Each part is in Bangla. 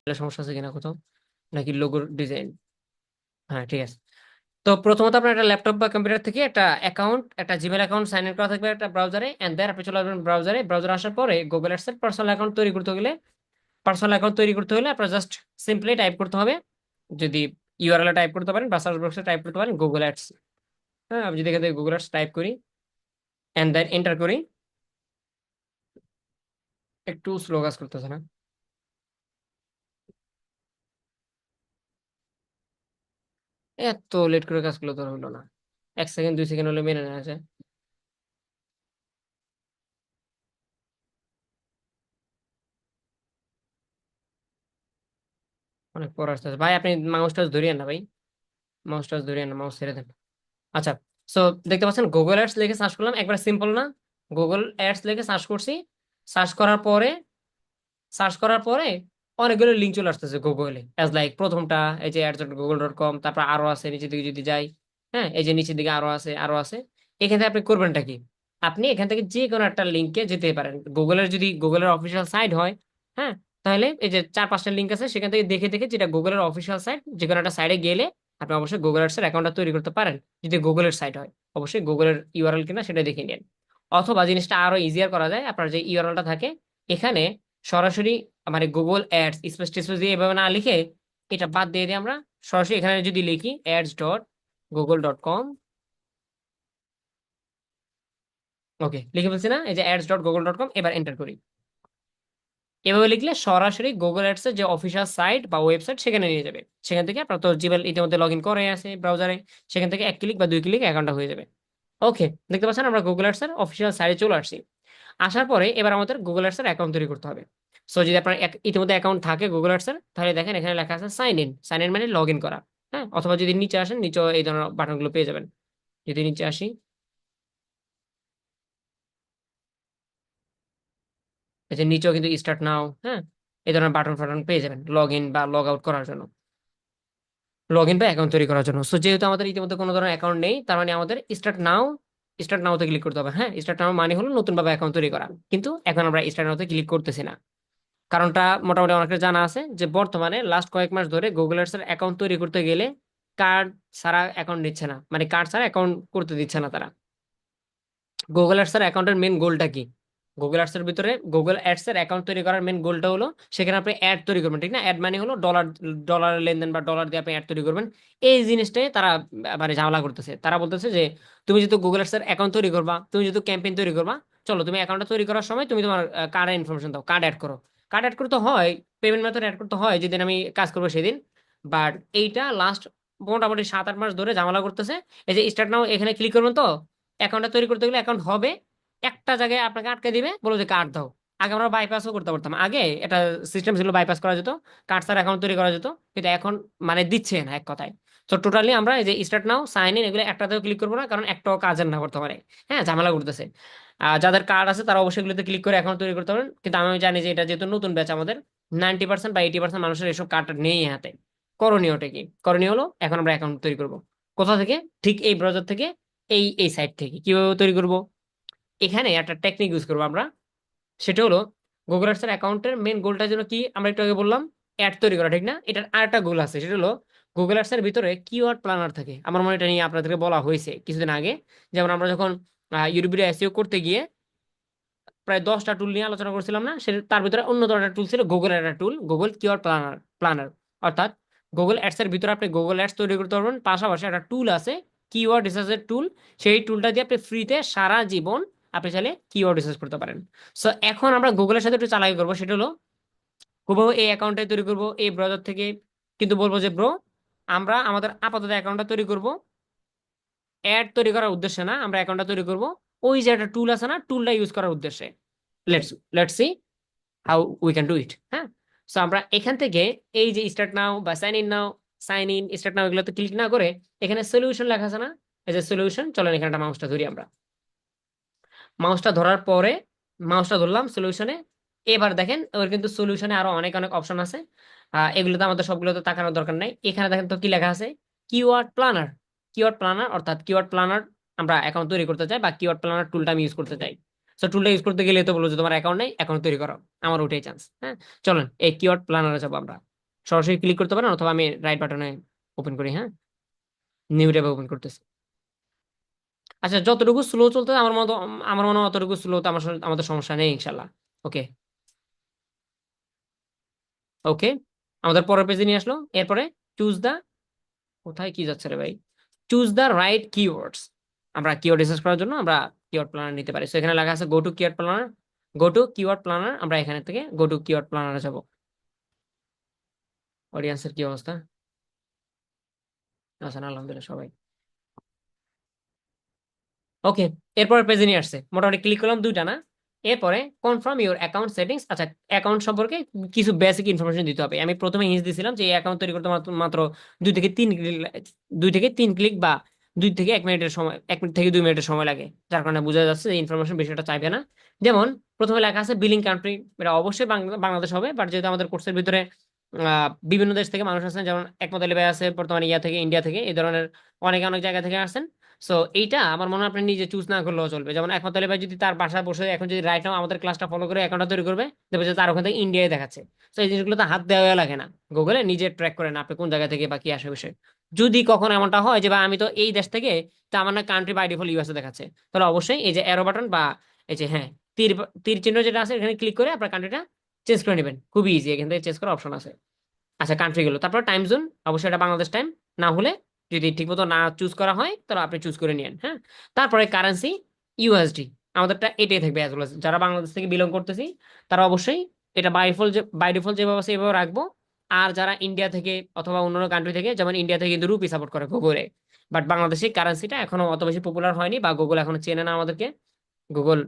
সমস্যা আছে কিনা কোথাও, নাকি লোগোর ডিজাইন? হ্যাঁ, ঠিক আছে। তো প্রথমত আপনার একটা ল্যাপটপ বা কম্পিউটার থেকে একটা অ্যাকাউন্ট, একটা জিমেল অ্যাকাউন্ট সাইন ইন করা থাকবে একটা ব্রাউজারে, এন্ড দেন আপনি চলে আসবেন ব্রাউজারে। ব্রাউজারে আসার পরে গুগল অ্যাডসের পার্সোনাল অ্যাকাউন্ট তৈরি করতে হলে, আপনার জাস্ট সিম্পলি টাইপ করতে হবে। যদি ইউআরএল টাইপ করতে পারেন বা সার্চ বক্সে টাইপ করতে পারেন গুগল অ্যাডস। হ্যাঁ, আমি যদি এখান থেকে গুগল অ্যাডস টাইপ করি এন্ড দেন এন্টার করি, একটু স্লো কাজ করতেছে না? এত লেট করে কাজগুলো তো হলো না, 1 সেকেন্ড 2 সেকেন্ড হলে মেনে নেওয়া যায়। অনেক পর আসতেছে ভাই, আপনি মাউসটা ধরিয়েন না ভাই, মাউসটা ধরিয়েন না, মাউস ছেড়ে দেন। আচ্ছা, সো দেখতে পাচ্ছেন গুগল অ্যাডস লিখে সার্চ করলাম, একবার সিম্পল না? গুগল অ্যাডস লিখে সার্চ করছি। সার্চ করার পরে সার্চ করার পরে অনেকগুলো লিঙ্ক চলে আসতেছে গুগলে, অ্যাজ লাইক প্রথমটা এই যে ads.google.com, তারপর আরো আছে নিচের দিকে যদি যাই। হ্যাঁ, এই যে নিচের দিকে আরো আছে। এখান থেকে আপনি করবেনটা কি? আপনি এখান থেকে যে কোনো একটা লিঙ্কে যেতে পারেন গুগলের, যদি গুগলের অফিসিয়াল সাইট হয়। হ্যাঁ, তাহলে এই যে 4-5টা লিঙ্ক আছে, সেখান থেকে দেখে দেখে যেটা গুগলের অফিসিয়াল সাইট, যে কোনো একটা সাইটে গেলে আপনি অবশ্যই গুগল অ্যাডসের অ্যাকাউন্টটা তৈরি করতে পারেন। যদি গুগলের সাইট হয়, অবশ্যই গুগলের ইউআরএল কিনা সেটা দেখে নিন। অথবা জিনিসটা আরো ইজিয়ার করা যায়, আপনার যে ইউআরএলটা থাকে এখানে সরাসরি, মানে গুগল অ্যাডস স্পেস টেস্পেস দিয়ে এভাবে না লিখে, এটা বাদ দিয়ে দিয়ে আমরা সরাসরি এখানে যদি লিখি ads.google.com। ওকে, লিখে ফেলছি না? এই যে ads.google.com, এবার এন্টার করি। এভাবে লিখলে সরাসরি গুগল অ্যাডস এর যে অফিসিয়াল সাইট বা ওয়েবসাইট সেখানে নিয়ে যাবে। সেখান থেকে আপনার তো জিমেল ইতিমধ্যে লগ ইন করে আছে ব্রাউজারে, সেখান থেকে 1 ক্লিক বা 2 ক্লিক অ্যাকাউন্টটা হয়ে যাবে। ওকে, দেখতে পাচ্ছেন আমরা গুগল অ্যাডস এর অফিসিয়াল সাইটে চলে আসছি। আসার পরে এবার আমাদের গুগল অ্যাডস এর অ্যাকাউন্ট তৈরি করতে হবে। সো যদি আপনার ইতিমধ্যে অ্যাকাউন্ট থাকে গুগল অ্যাডস এর, তাহলে দেখেন এখানে লেখা আছে সাইন ইন। সাইন ইন মানে লগ ইন করা। হ্যাঁ, অথবা যদি নিচে আসেন, নিচে এই ধরনের বাটনগুলো পেয়ে যাবেন। যদি নিচে আসি, এই যে নিচেও কিন্তু স্টার্ট নাও, হ্যাঁ, এই ধরনের বাটন ফাটন পেয়ে যাবেন লগ ইন বা লগ আউট করার জন্য, লগ ইন বা অ্যাকাউন্ট তৈরি করার জন্য। সো যেহেতু আমাদের ইতিমধ্যে কোনো ধরনের অ্যাকাউন্ট নেই, তার মানে আমাদের স্টার্ট নাও তে ক্লিক করতে হবে। হ্যাঁ, স্টার্ট নাও মানে হলো নতুন ভাবে অ্যাকাউন্ট তৈরি করা, কিন্তু এখন আমরা স্টার্ট নাও তে ক্লিক করতেছি না। কারণটা মোটামুটি অনেকের জানা আছে, যে বর্তমানে লাস্ট কয়েক মাস ধরে গুগল অ্যাডস এর অ্যাকাউন্ট তৈরি করতে গেলে কার্ড ছাড়া অ্যাকাউন্ট নিচ্ছে না, মানে কার্ড ছাড়া অ্যাকাউন্ট করতে দিচ্ছে না তারা। গুগল অ্যাডস এর অ্যাকাউন্টের মেন গোলটা কি? গুগল অ্যাডস এর ভিতরে গুগল অ্যাডস এর অ্যাকাউন্ট তৈরি করার মেন গোলটা হলো সেখানে আপনি অ্যাড তৈরি করবেন, ঠিক না? অ্যাড মানে হলো ডলার, ডলারের লেনদেন বা ডলার দিয়ে আপনি অ্যাড তৈরি করবেন। এই জিনিসটাই তারা মানে ঝামেলা করতেছে। তারা বলতেছে যে তুমি যেহেতু গুগল অ্যাডস এর অ্যাকাউন্ট তৈরি করবা, তুমি যেহেতু ক্যাম্পেইন তৈরি করবা, চলো তুমি অ্যাকাউন্টটা তৈরি করার সময় তুমি তোমার কার্ডের ইনফরমেশন দাও, কার্ড অ্যাড করো। কার্ড অ্যাড করতে হয়, পেমেন্ট মেথড অ্যাড করতে হয় যেদিন আমি কাজ করবো সেদিন। বাট এইটা লাস্ট মোটামুটি 7-8 মাস ধরে ঝামেলা করতেছে। এই যে স্টার্ট নাও এখানে ক্লিক করবেন, তো অ্যাকাউন্টটা তৈরি করতে গেলে অ্যাকাউন্ট হবে, একটা জায়গায় আপনাকে আটকে দিবে, বলো যে কার্ড দাও। আগে আমরা বাইপাসও করতে পারতাম, আগে এটা সিস্টেম ছিল, বাইপাস করা যেত, কার্ড ছাড়া অ্যাকাউন্ট তৈরি করা যেত, কিন্তু এখন মানে দিচ্ছে না এক কথায়। তো টোটালি আমরা এই যে স্টার্ট নাও, সাইন ইন, এগুলো একটাতেও ক্লিক করবো না, কারণ একটাও কাজের না বর্তমানে। হ্যাঁ, ঝামেলা করতেছে। যাদের কার্ড আছে তারা অবশ্যই এগুলোতে ক্লিক করে অ্যাকাউন্ট তৈরি করতে পারেন, কিন্তু আমি জানি যে এটা যেহেতু নতুন ব্যাচ, আমাদের 90% বা 80% মানুষের এসব কার্ড নেই হাতে। করণীয়টা কি? করণীয় হলো এখন আমরা অ্যাকাউন্ট তৈরি করব। কোথা থেকে? ঠিক এই ব্রাউজার থেকে, এই সাইট থেকে। কিভাবে তৈরি করব? এখানে একটা টেকনিক ইউজ করবো আমরা। সেটা হলো গুগল আর্টস এর অ্যাকাউন্টের মেন গোলটা যেন কি, আমরা একটু আগে বললাম অ্যাড তৈরি করা, ঠিক না? এটার আরেকটা গোল আছে, সেটা হলো গুগল আর্টস এর ভিতরে কিওয়ার্ড প্ল্যানার থাকে। আমার মনে হয় এটা নিয়ে আপনাদেরকে বলা হয়েছে কিছুদিন আগে। যেমন আমরা যখন ইউটিউবে এসইও করতে গিয়ে প্রায় 10টা টুল নিয়ে আলোচনা করছিলাম না, সে তার ভিতরে অন্যতম একটা টুল ছিল গুগলের একটা টুল, গুগল কিওয়ার্ড প্ল্যানার। অর্থাৎ গুগল অ্যাডস এর ভিতরে আপনি গুগল অ্যাডস তৈরি করতে পারবেন, পাশাপাশি একটা টুল আছে কিওয়ার্ড রিসার্চের টুল। সেই টুলটা দিয়ে আপনি ফ্রিতে সারা জীবন আপনি চাইলে কিওয়ার্ড রিসার্চ করতে পারেন। সো এখন আমরা গুগলের সাথে একটু চালাকি করবো, সেটা হলো হুবহু এই অ্যাকাউন্টে তৈরি করব এই ব্রাউজার থেকে, কিন্তু বলবো যে ব্রো, আমরা আমাদের আপাতত অ্যাকাউন্টটা তৈরি করব অ্যাড তৈরি করার উদ্দেশ্যে না, আমরা অ্যাকাউন্টটা তৈরি করব ওই যে একটা টুল আছে না, টুলটা ইউজ করার উদ্দেশ্যে। Let's let's see how we can do it. হ্যাঁ, সো আমরা এখান থেকে এই যে স্টার্ট নাও বা সাইন ইন স্টার্ট নাও, এগুলোতে ক্লিক না করে এখানে সলিউশন লেখা আছে না, এই যে সলিউশন, চলেন এখানে একটা মাউসটা ধরি আমরা। মাউসটা ধরার পরে, মাউসটা ধরলাম সলিউশনে। এবার দেখেন ওর কিন্তু সলিউশনে আরো অনেক অনেক অপশন আছে। এগুলোতে আমাদের সবগুলোতে তাকানোর দরকার নাই। এখানে দেখেন তো কি লেখা আছে, কিওয়ার্ড প্ল্যানার। কিওয়ার্ড প্ল্যানার অর্থাৎ কিওয়ার্ড প্ল্যানার আমরা অ্যাকাউন্ট তৈরি করতে চাই, বা কিওয়ার্ড প্ল্যানার টুলটা আমি ইউজ করতে চাই। সো টুলটা ইউজ করতে গেলে তো বলবো যে তোমার অ্যাকাউন্ট নেই, অ্যাকাউন্ট তৈরি করো, আমার ওইটাই চান্স। হ্যাঁ, চলুন এই কিওয়ার্ড প্ল্যানারে যাবো আমরা। সরাসরি ক্লিক করতে পারেন, অথবা আমি রাইট বাটনে ওপেন করি। হ্যাঁ, নিউ ট্যাবে ওপেন করতেছি। আচ্ছা, যতটুকু স্লো চলতে আমার মনে হয় অতটুকু স্লো তো আমাদের সমস্যা নেই ইনশাল্লাহ। ওকে। ওকে, আমাদের পরের পেজে নিয়ে আসলো। এরপরে চুজ দা, কোথায় কি যাচ্ছে রে ভাই, চুজ দা রাইট কিওয়ার্ডস। আমরা কিওয়ার্ড রিসার্চ করার জন্য আমরা কিওয়ার্ড প্ল্যানার নিতে পারি। সো এখানে লেখা আছে go to keyword planner. Go to keyword planner, আমরা এখানে থেকে গো টু কিওয়ার্ড প্ল্যানারে যাব। অডিয়েন্সের কি অবস্থা? আচ্ছা, আলহামদুলিল্লাহ সবাই ওকে। এরপরে পেজে নিয়ে আসছে, মোটামুটি ক্লিক করলাম দুইটা না। এরপরে কনফার্ম ইউর অ্যাকাউন্ট সেটিংস। আচ্ছা, অ্যাকাউন্ট সম্পর্কে কিছু বেসিক ইনফরমেশন দিতে হবে। আমি প্রথমে হিন্টস দিয়েছিলাম যে এই অ্যাকাউন্ট তৈরি করতে মাত্র মাত্র 2 থেকে 3 ক্লিক, 2 থেকে 3 ক্লিক বা 2 থেকে 1 মিনিটের সময়, 1 মিনিট থেকে 2 মিনিটের সময় লাগে, যার কারণে বোঝা যাচ্ছে যে ইনফরমেশন বেশিটা চাইবে না। যেমন প্রথমে লেখা আছে বিলিং কান্ট্রি, এটা অবশ্যই বাংলাদেশ হবে, বাট যেহেতু আমাদের কোর্সের ভিতরে বিভিন্ন দেশ থেকে মানুষ আছেন, যেমন একমত আলী ভাই আছে বর্তমানে ইয়া থেকে, ইন্ডিয়া থেকে, এই ধরনের অনেক অনেক জায়গা থেকে আসছেন। সো এইটা আমার মনে হয় আপনি নিজে চুজ না করলেও চলবে। যেমন একমত আলী ভাই যদি তার বাসায় বসে এখন যদি রাইট নাও আমাদের ক্লাসটা ফলো করে অ্যাকাউন্টটা তৈরি করবে, দেখবে যে তার ওখান থেকে ইন্ডিয়ায় দেখাচ্ছে। তো এই জিনিসগুলো তো হাত দেওয়া লাগে না, গুগলে নিজে ট্র্যাক করেন আপনি কোন জায়গা থেকে বা কি আসে বিষয়। যদি কখন এমনটা হয় যে বা আমি তো এই দেশ থেকে, তা আমার না কান্ট্রি বাই ডিফল্ট ইউএসএ দেখাচ্ছে, তাহলে অবশ্যই এই যে অ্যারো বাটন বা এই যে হ্যাঁ তীর, তীর চিহ্ন যেটা আছে এখানে ক্লিক করে আপনার কান্ট্রিটা চেঞ্জ করে নেবেন। খুবই ইজি, এখান থেকে চেঞ্জ করার অপশন আছে। আচ্ছা, কান্ট্রি গেলো, তারপর টাইম জোন, অবশ্যই এটা বাংলাদেশ টাইম। না হলে যদি ঠিকমতো না চুজ করা হয় তাহলে আপনি চুজ করে নিন। হ্যাঁ, তারপরে কারেন্সি ইউএসডি, আমাদেরটা এটাই থাকবে অ্যাজ ওয়েল। যারা বাংলাদেশ থেকে বিলং করতেছি তারা অবশ্যই এটা বাই ডিফল্ট যেভাবে আছে এভাবে রাখবো। আর যারা ইন্ডিয়া থেকে অথবা অন্যান্য কান্ট্রি থেকে, যেমন ইন্ডিয়া থেকে কিন্তু রুপি সাপোর্ট করে গুগলে, বাট বাংলাদেশি কারেন্সিটা এখনো অত বেশি পপুলার হয়নি বা গুগল এখনো চেনে না আমাদেরকে। গুগল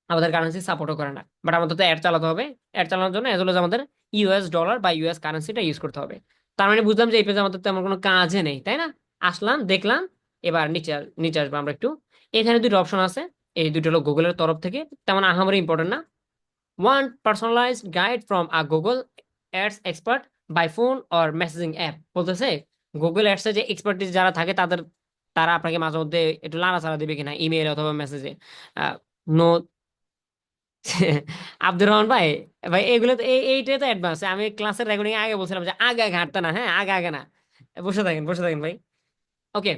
আমাদের কারেন্সি সাপোর্টও করে না, বাট আমাদের তো অ্যাড চালাতে হবে। অ্যাড চালানোর জন্য অ্যাজ ওয়েল এজ আমাদের ইউএস ডলার বা ইউএস কারেন্সিটা ইউজ করতে হবে। তার মানে বুঝলাম যে এই পেজে আমাদের তেমন কোনো কাজে নেই, তাই না? আসলাম, দেখলাম। এবার নিচে নিচে আসবো আমরা একটু। এখানে দুটো অপশন আছে, এই দুটো হলো গুগলের তরফ থেকে, তেমন আহামরি ইম্পর্টেন্ট না। One personalized guide from a Google ads expert by phone or messaging app. বলতেছে গুগল অ্যাডসে যে এক্সপার্টিস যারা থাকে তারা আপনাকে মাঝে মধ্যে একটু নাড়াচাড়া দিবে কিনা ইমেল অথবা মেসেজে। নো আব্দুর রহমান ভাই, ভাই এগুলো তো এইটাই তো অ্যাডভান্স। আমি ক্লাসের রেকর্ডিং আগে বলছিলাম যে আগে আগে হাঁটতে না, হ্যাঁ আগে আগে না। বসে থাকেন, বসে থাকেন ভাই। ওকে।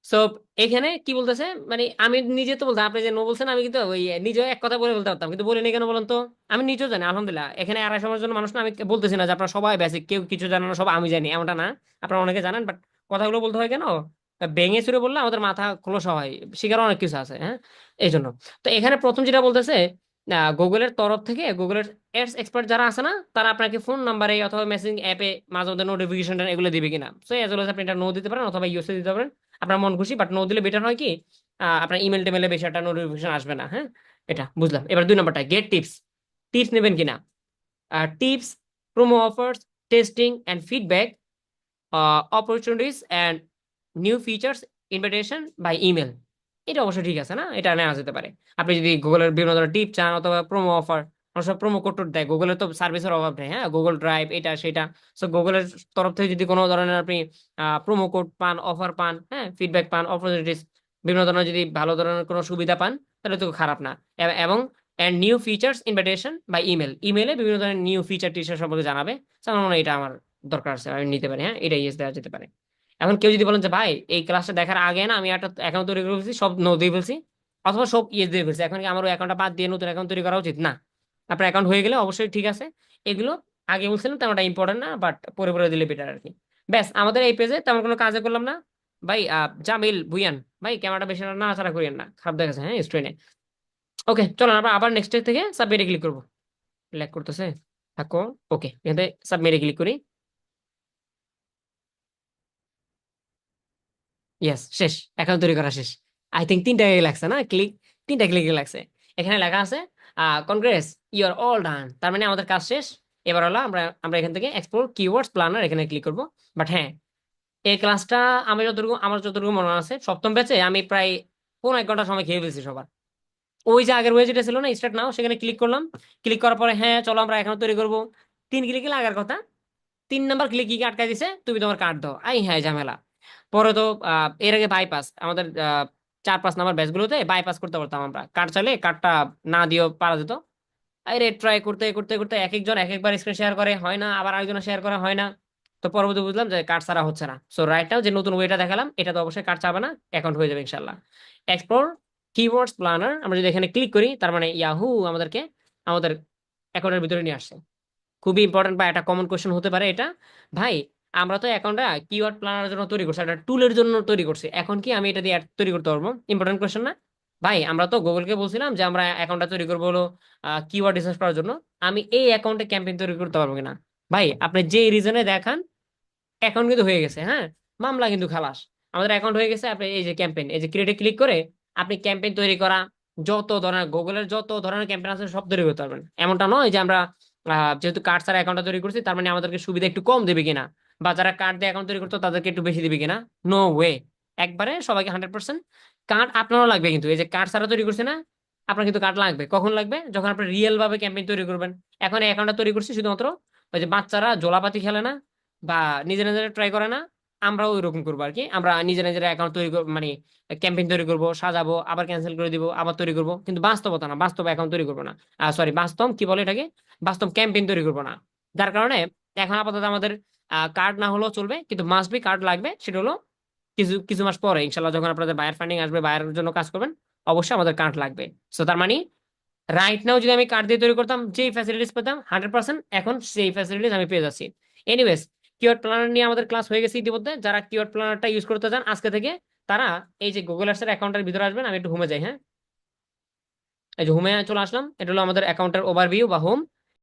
সো এখানে কি বলতেছে, মানে আমি নিজে তো বলতাম, আপনি যে নো বলছেন, আমি কিন্তু ওই নিজেও এক কথা বলে বলতে পারতাম, কিন্তু বলিনি কেন বলেন তো? আমি নিজেও জানি আলহামদুলিল্লাহ, এখানে 250 জন মানুষ না, আমি বলতেছি না যে আপনারা সবাই বেসিক, কেউ কিছু জানেন না, সব আমি জানি এমনটা না। আপনারা অনেকে জানেন, বাট কথাগুলো বলতে হয় কেন, ভেঙে চুরে বললে আমাদের মাথা খোলসা হয়, শিকার অনেক কিছু আছে। হ্যাঁ, এই জন্য। তো এখানে প্রথম যেটা বলতেছে, গুগলের তরফ থেকে গুগলের এডস এক্সপার্ট যারা আছে না, তারা আপনাকে ফোন নাম্বারে অথবা মেসেজিং অ্যাপে মাঝে মধ্যে নোটিফিকেশন এগুলো দিবে কিনা। সো এজ ওয়েল আপনি এটা নো দিতে পারেন অথবা ইউএসএ দিতে পারেন, আপনার মন খুশি। বাট নো দিলে বেটার হয় কি, আপনার ইমেল টেমেলে বেশি একটা নোটিফিকেশন আসবে না। হ্যাঁ, এটা বুঝলাম। এবার 2 নম্বরটা, গেট টিপস। টিপস নেবেন কিনা? Tips, promo offers, testing and feedback, opportunities and new features, invitation by email. এটা অবশ্যই ঠিক আছে না, এটা নেওয়া যেতে পারে। আপনি যদি গুগলের বিভিন্ন ধরনের টিপ চান অথবা প্রোমো অফার, সব প্রোমো কোড টোড দেয়, গুগলের তো সার্ভিসের অভাব নেই। হ্যাঁ, গুগল ড্রাইভ এটা সেটা। সো গুগলের তরফ থেকে যদি কোনো ধরনের আপনি প্রোমো কোড পান, অফার পান, হ্যাঁ ফিডব্যাক পান, অপরচুনিটিস, বিভিন্ন ধরনের যদি ভালো ধরনের কোনো সুবিধা পান, তাহলে তো খারাপ না। এবং and new features invitation by email, ইমেলে বিভিন্ন ধরনের নিউ ফিচার টিচার সম্পর্কে জানাবে। So আমার মনে হয় এটা আমার দরকার আছে, আমি নিতে পারি। হ্যাঁ, এটা ইয়েস দেওয়া যেতে পারে। এখন কেউ যদি বলেন যে ভাই এই ক্লাসটা দেখার আগে না আমি একটা অ্যাকাউন্ট তৈরি করে ফেলছি, সব নো দিয়ে ফেলছি, অথবা সব ইয়েস দিয়ে ফেলছি, এখন কি আমার অ্যাকাউন্টটা বাদ দিয়ে নতুন অ্যাকাউন্ট তৈরি করা উচিত? না, আপনার অ্যাকাউন্ট হয়ে গেলে অবশ্যই ঠিক আছে। এগুলো আগে বলছিলাম তেমনটা ইম্পর্টেন্ট না, বাট পরে পরে দিলে বেটার আর কি। ব্যাস, আমাদের এই পেজে তেমন কোনো কাজে করলাম না ভাই। জামিল ভুইয়ান ভাই, ক্যামেরাটা বেশি নাড়াচাড়া করিয়েন না, খারাপ দেখাচ্ছে হ্যাঁ স্ক্রিনে। ওকে, চলো আমরা আবার নেক্সট থেকে সাবমিটে ক্লিক করবো। ল্যাগ করতেছে, থাকো। ওকে, এখানে সাবমিটে ক্লিক করি। ইয়েস, শেষ, অ্যাকাউন্ট তৈরি করা শেষ। আই থিঙ্ক 3টা লাগছে না ক্লিক, 3টা ক্লিক লাগছে। এখানে লেখা আছে congrats, you are all done, তার মানে আমাদের কাজ শেষ। এবার হলো আমরা আমরা এখান থেকে এক্সপ্লোর কিওয়ার্ডস প্ল্যানার এখানে ক্লিক করব। বাট হ্যাঁ, এই ক্লাসটা আমার যতটুকু মনে আছে, সপ্তম ব্যাচে আমি প্রায় 1.5 ঘন্টা সময় খেয়ে ফেলছি সবার। ওই যে আগের ওয়ে যেটা ছিল না স্টার্ট নাও, সেখানে ক্লিক করলাম। ক্লিক করার পরে হ্যাঁ চলো আমরা এখন তৈরি করবো, 3 ক্লিকে লাগার কথা, 3 নাম্বার ক্লিক কি আটকা দিছে, তুমি তোমার কার্ড দাও, আই হ্যাঁ ঝামেলা। পরে তো এর আগে বাইপাস আমাদের 4-5 নাম্বার ব্যাচগুলোতে বাইপাস করতে পারতাম আমরা, কার্ড চাইলে কার্ডটা না দিয়েও পারা যেত। আরে ট্রাই করতে করতে করতে এক একজন এক একবার স্ক্রিন শেয়ার করে, হয় না, আবার আরেকজন শেয়ার করা হয় না। তো পরবর্তী বুঝলাম যে কার্ড ছাড়া হচ্ছে না। সো রাইট নাও যে নতুন ওয়েটা দেখালাম, এটা তো অবশ্যই কার্ড চাবে না, অ্যাকাউন্ট হয়ে যাবে ইনশাল্লাহ। এক্সপ্লোর কিওয়ার্ডস প্ল্যানার, আমরা যদি এখানে ক্লিক করি, তার মানে ইয়াহু আমাদেরকে আমাদের অ্যাকাউন্টের ভিতরে নিয়ে আসছে। খুবই ইম্পর্টেন্ট বা একটা কমন কোশ্চেন হতে পারে এটা। ভাই আমরা তো অ্যাকাউন্টটা কিওয়ার্ড প্ল্যানারের জন্য তৈরি করছি, একটা টুলের জন্য তৈরি করছি, এখন কি আমি এটা দিয়ে ad তৈরি করতে পারবো? ইম্পর্টেন্ট কোশ্চেন না? ভাই আমরা তো গুগলকে বলছিলাম যে আমরা অ্যাকাউন্টটা তৈরি করবো হলো কিওয়ার্ড রিসার্চ করার জন্য, আমি এই অ্যাকাউন্টে ক্যাম্পেইন তৈরি করতে পারবো কিনা? ভাই আপনি যে রিজনে দেখান, অ্যাকাউন্ট কিন্তু হয়ে গেছে, হ্যাঁ, মামলা কিন্তু খালাস, আমাদের অ্যাকাউন্ট হয়ে গেছে। আপনি এই যে ক্যাম্পেইন, এই যে ক্রিয়েটে ক্লিক করে আপনি ক্যাম্পেইন তৈরি করা, যত ধরনের গুগলের যত ধরনের ক্যাম্পেইন আছে সব তৈরি করতে পারবেন। এমনটা নয় যে আমরা যেহেতু কার্ড ছাড়া অ্যাকাউন্টটা তৈরি করছি তার মানে আমাদেরকে সুবিধা একটু কম দেবে কিনা, বা যারা কার্ড দিয়ে অ্যাকাউন্ট তৈরি করতো তাদেরকে একটু বেশি দিবে কিনা। নো ওয়ে, একবারে সবাইকে 100% কার্ড আপনারও লাগবে। কিন্তু এই যে কার্ড ছাড়া তৈরি করছে না, আপনার কিন্তু কার্ড লাগবে। কখন লাগবে? যখন আপনি রিয়েল ভাবে ক্যাম্পেইন তৈরি করবেন। এখন এই অ্যাকাউন্টটা তৈরি করছি শুধুমাত্র ওই যে বাচ্চারা জোলাপাতি খেলে না বা নিজেরা নিজেরা ট্রাই করে না, আমরাও ওইরকম করবো আর কি। আমরা নিজেরা নিজেরা অ্যাকাউন্ট তৈরি মানে ক্যাম্পেইন তৈরি করবো, সাজাবো, আবার ক্যান্সেল করে দিব, আবার তৈরি করবো, কিন্তু বাস্তবতা না, বাস্তব অ্যাকাউন্ট তৈরি করবো না। সরি, বাস্তব কি বলে এটাকে, বাস্তব ক্যাম্পেইন তৈরি করবো না। যার কারণে এখন আপাতত আমাদের কার্ড না হলেও চলবে, কিন্তু মাস্ট বি কার্ড লাগবে। সেটা হলো কিছু কিছু মাস পরে ইনশাল্লাহ যখন আপনাদের বায়ার ফান্ডিং আসবে, বায়ারের জন্য কাজ করবেন, অবশ্যই আমাদের কার্ড লাগবে। সো তার মানে রাইট নাও যদি আমি কার্ড দিয়ে তৈরি করতাম যেই ফ্যাসিলিটিস পেতাম 100%, এখন সেই ফ্যাসিলিটিস আমি পেয়ে যাচ্ছি। এনিওয়েজ, কিওয়ার্ড প্ল্যানার নিয়ে আমাদের ক্লাস হয়ে গেছে ইতিমধ্যে। যারা কিওয়ার্ড প্ল্যানারটা ইউজ করতে চান আজকে থেকে, তারা এই যে গুগল আর্টস এর অ্যাকাউন্টের ভিতরে আসবেন। আমি একটু হোমে যাই, হ্যাঁ, এই যে হোমে চলে আসলাম, এটা হলো আমাদের অ্যাকাউন্টের ওভারভিউ বা হোম।